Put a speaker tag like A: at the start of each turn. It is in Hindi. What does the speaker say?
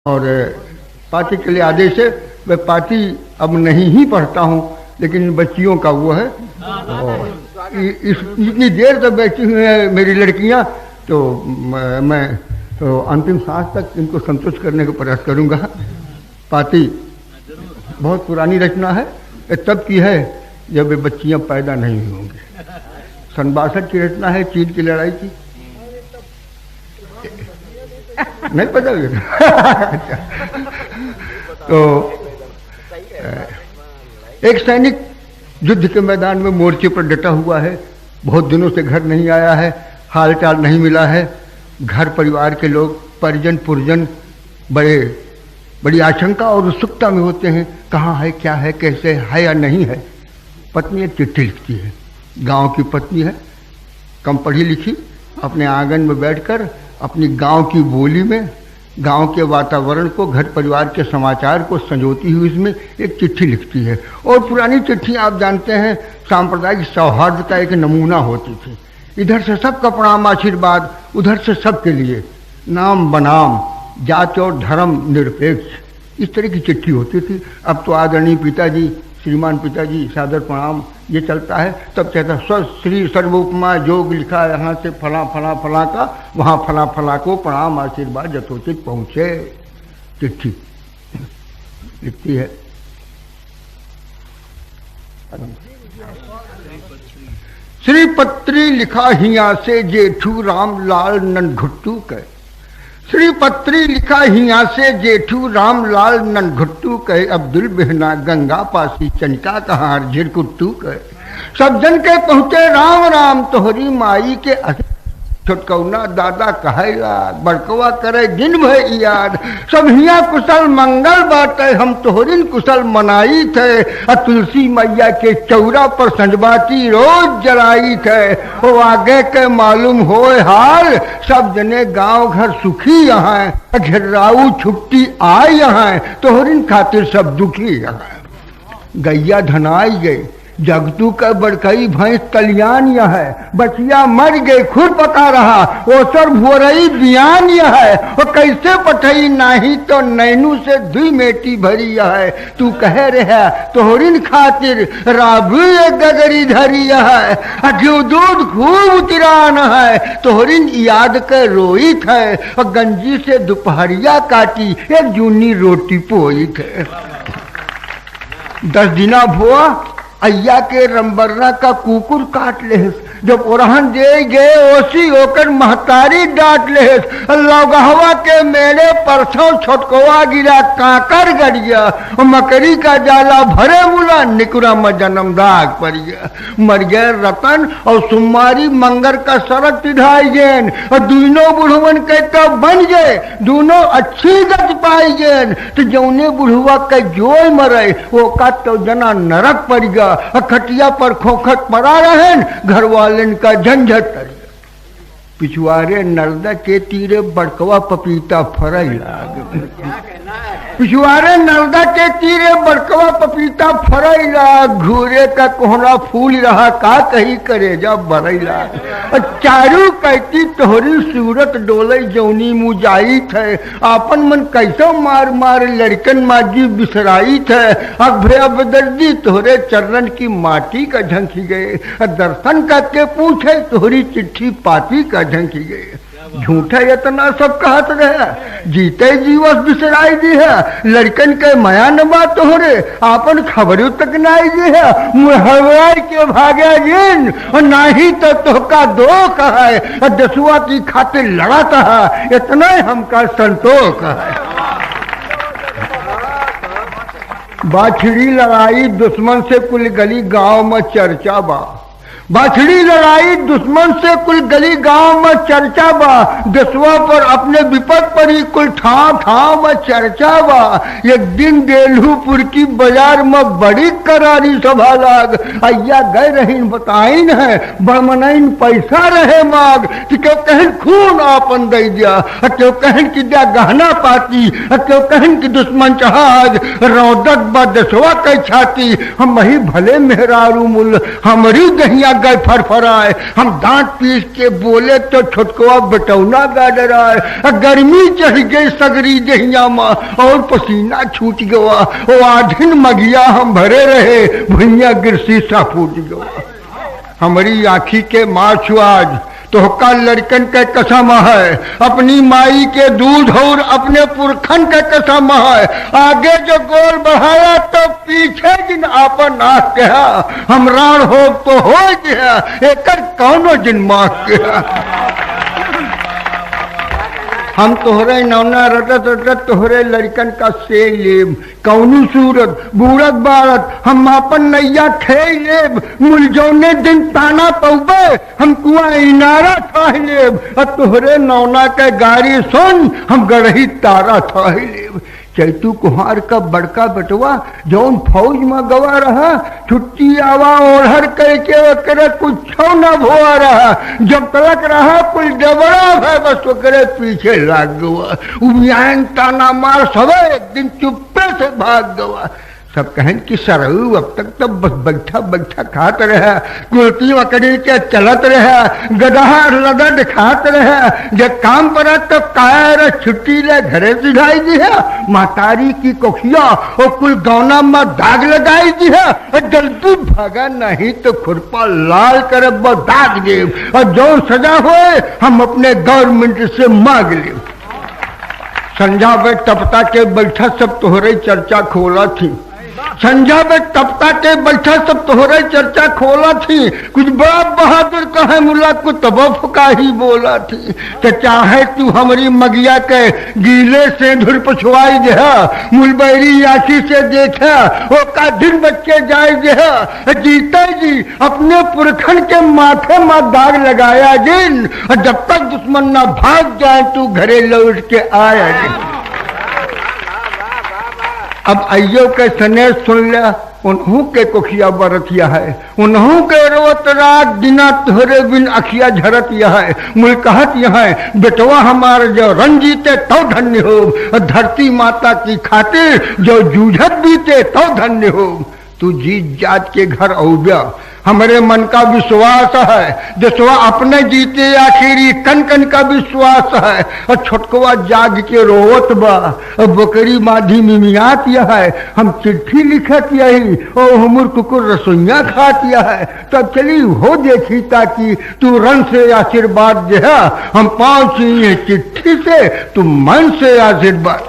A: और पार्टी के लिए आदेश है। मैं पार्टी अब नहीं ही पढ़ता हूँ, लेकिन बच्चियों का वो है। इतनी देर तक बैठी हुई है मेरी लड़कियाँ, तो मैं तो अंतिम सांस तक इनको संतुष्ट करने का प्रयास करूँगा। पार्टी बहुत पुरानी रचना है, तब की है जब ये बच्चियाँ पैदा नहीं होंगी। 62 की रचना है, चीन की लड़ाई की। नहीं पता तो एक सैनिक युद्ध के मैदान में मोर्चे पर डटा हुआ है, बहुत दिनों से घर नहीं आया है, हाल चाल नहीं मिला है। घर परिवार के लोग परिजन पुरजन बड़ी आशंका और उत्सुकता में होते हैं, कहाँ है, क्या है, कैसे है या नहीं है। पत्नी एक चिट्ठी लिखती है, गांव की पत्नी है, कम पढ़ी लिखी, अपने आंगन में बैठकर अपनी गांव की बोली में गांव के वातावरण को, घर परिवार के समाचार को संजोती हुई उसमें एक चिट्ठी लिखती है। और पुरानी चिट्ठी आप जानते हैं सांप्रदायिक सौहार्द का एक नमूना होती थी। इधर से सबका प्रणाम आशीर्वाद, उधर से सबके लिए नाम बनाम, जात और धर्म निरपेक्ष, इस तरह की चिट्ठी होती थी। अब तो आदरणीय पिताजी, श्रीमान पिताजी, सादर प्रणाम, ये चलता है। तब कहता स्व श्री सर्वोपमा जोग लिखा, यहाँ से फला फला फला का, वहाँ फला फला को प्रणाम आशीर्वाद यथोचित पहुँचे। चिट्ठी लिखती है। श्रीपत्री लिखा हिया से जेठू राम लाल ननघुट्टू के। श्रीपत्री लिखा हिया से जेठू राम लाल ननघुट्टू कहे, अब्दुल बेहना गंगा पासी चनका कहार झिरकुट्टू कहे। सब जन के पहुँचे राम राम, तोहरी माई के छोटकौना दादा कहेला, बड़कवा करे दिन भर याद। सब हिया कुशल मंगल बाटे, हम तोहरिन कुशल मनाई थे। तुलसी मैया के चौरा पर संजबाती रोज जलाई थे। वो आगे के मालूम होए हाल, सब जने गांव घर सुखी यहाँ। घेराऊ छुट्टी आए यहाँ, तोहरिन खातिर सब दुखी यहाँ। गैया धनाई गई, जगतू का बड़कई भैंस कल्याण यह है। बचिया मर गई, खुद पका रहा, ओसर भोरई बियान यह है। वो कैसे पठई नाही तो नैनू से दुई मेटी भरी यह है। तू कह रहा तोहरिन खातिर राबू गगरी धरी यह है। घिउ दूध खूब उतरान है, तोहरिन याद कर रोईत है। और गंजी से दोपहरिया काटी, एक जूनी रोटी पोईत है। 10 दिना भुआ अय्या के रंबरना का कुकुर काट ले, जब ओरहन दे गए ओसी होकर महतारी डांट ले। लौगहवा के मेरे परसों छोटकोवा गिरा काकर गड़िया। मकरी का जाला भरे मुला, निकुरा में जन्म दाग पड़िया। मर गए रतन और सुमारी मंगर का सड़क तिढ़ाई गेन। और दोनों बुढ़वन के तब बन गए, दोनों अच्छी गति पाई गेन। तो जौने बुढ़वा के जोय मरे, वो का तो जना नरक पड़ गया। खटिया पर खोखट पड़ा रहे, घर का झंझट करिए। पिछुआरे नर्मदा के तीरे बड़कवा पपीता फरई लाग। पिछुआरे नर्मदा के तीरे बड़कवा पपीता फरई लाग। घूरे का कोहना फूल रहा, का कही करे जब बरई लाग। चारू कहती तोहरी सूरत डोले जौनी मुजाई थे। आपन मन कैसो मार मार लड़कन माजी बिसराई थे। अब भैया बदर्दी तोहरे चरणन की माटी का झंकी गए। दर्शन करके पूछे तोहरी चिट्ठी पाती का झंकी गए। झूठा इतना सब कहत रहे, जीते जीवस बिसराई दी है। लड़कन के माया न बात तोहरे, आपन खबरों तक नाई दी है। मुहर के भागे जिन, और नाही तो तोहका दो है। दसुआ की खातिर लड़ाता है, इतना ही हमका संतोष है। बाछड़ी लड़ाई दुश्मन से कुल गली गांव में चर्चा बा। बाछड़ी लड़ाई दुश्मन से कुल गली गांव में चर्चा बा। दसवा पर अपने विपद पर ही कुल ठाव ठाव में चर्चा बा। एक दिन देलूपुर की बाजार में बड़ी करारी सभा लाग। अय्या गए रहीन बताइन है, बड़मनाइन पैसा रहे माग। क्यों कहन खून आपन दे दिया, क्यों कहन की दिया गहना पाती, क्यों कहन की दुश्मन जहाज रौदत बा दसवा के छाती। हम वही भले मेहरारू मुल, हमारी दहिया गए फरफराए। हम दांत पीस के बोले तो छोटकुआ बटौना गा डराए। गर्मी चढ़ गई सगरी दहिया माँ और पसीना छूट गया। वो आधिन मगिया हम भरे रहे, भुइया गिरसी सा फूट गया। हमारी आँखी के माँ छुआज तोहका लड़कन के कसम है, अपनी माई के दूध और अपने पुरखन के कसम है। आगे जो गोल बढ़ाया तो पीछे जिन आपन आँख कहा, हम राण हो तो हो गया, एक कौनो जिन माँ कहा। हम तोहरे नौना रटत रटत तोहरे लड़कन का से लेब, कौनी सूरत बूढ़त बारत हम अपन नैया खे लेब। मुलझौने दिन ताना पौबे हम कुआं इनारा था लेब। और तोहरे नौना के गाड़ी सुन हम गढ़ही तारा था लेब। चैतू कुहार का बड़का बटवा जौन फौज में गवा रहा, छुट्टी आवा ओढ़र करके ओकरे कुछ न भोआ रहा। जब तलक रहा कुल डबरा है बस ओकरे पीछे लाग गवा। उबियान ताना मार सबे एक दिन चुप्पे से भाग गवा। सब कहें कि सरऊ अब तक तो बस बैठा बैठा खात रहे, कुर्ती वकड़ी के चलत रहे, गदहा लदा दिखात रहे। जब काम पड़ा तो कायर छुट्टी ले घरे सिधाई दी है। मातारी की कोखिया और कुल गौना में दाग लगाई दी है। और जल्दी भागा नहीं तो खुरपा लाल कर दाग दे। और जो सजा हुए हम अपने गवर्नमेंट से मांग ले। संझा में टपटा के बैठा सब तोहरे चर्चा खोला थी। संझा में टपटा के बैठा सब तोहरे चर्चा खोला थी। कुछ बड़ा बहादुर कहे मुला को तब फुकाही बोला थी। तो चाहे तू हमारी मगिया के गीले से धुर पछुआई दे, मुलबैरी आखी से देखा वो का दिन बच्चे जाए दे। जीते जी अपने पुरखन के माथे में दाग लगाया जिन, और जब तक दुश्मन ना भाग जाए तू घरे लौट के आया जिन। अब अयो के सने सुन लिया, उन्हों के कोखिया बरतिया है, उन्हों के रोत रात दिना तोहरे बिन अखिया झरतिया है। मुल कहत है बेटवा हमारे जो रंग जीते तो धन्य हो, और धरती माता की खातिर जो जूझत बीते तो धन्य हो। तू जीत जात के घर औब्या, हमारे मन का विश्वास है। जसवा अपने जीते आखिरी कन कन का विश्वास है। और छोटकवा जाग के रोवत बा, और बकरी माधी मिमियात यह है। हम चिट्ठी लिखत यही और हमर कुकुर रसोइया खात यह है। तब चली हो देखी ताकि तू रन से आशीर्वाद दे। हम पाँच चिट्ठी से तू मन से आशीर्वाद।